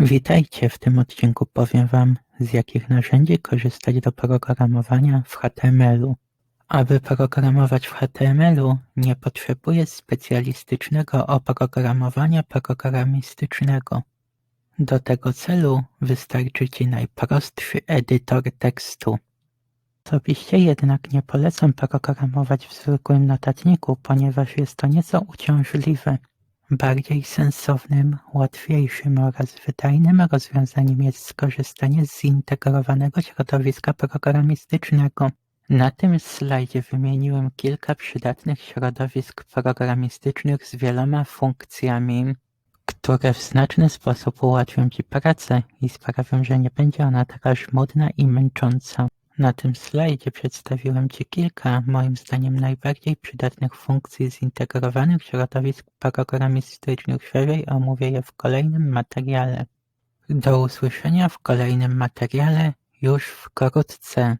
Witajcie, w tym odcinku powiem Wam, z jakich narzędzi korzystać do programowania w HTML-u. Aby programować w HTML-u, nie potrzebuję specjalistycznego oprogramowania programistycznego. Do tego celu wystarczy Ci najprostszy edytor tekstu. Osobiście jednak nie polecam programować w zwykłym notatniku, ponieważ jest to nieco uciążliwe. Bardziej sensownym, łatwiejszym oraz wydajnym rozwiązaniem jest skorzystanie z zintegrowanego środowiska programistycznego. Na tym slajdzie wymieniłem kilka przydatnych środowisk programistycznych z wieloma funkcjami, które w znaczny sposób ułatwią Ci pracę i sprawią, że nie będzie ona taka żmudna i męcząca. Na tym slajdzie przedstawiłem Ci kilka, moim zdaniem, najbardziej przydatnych funkcji zintegrowanych środowisk programistycznych. Szerzej omówię je w kolejnym materiale. Do usłyszenia w kolejnym materiale już wkrótce.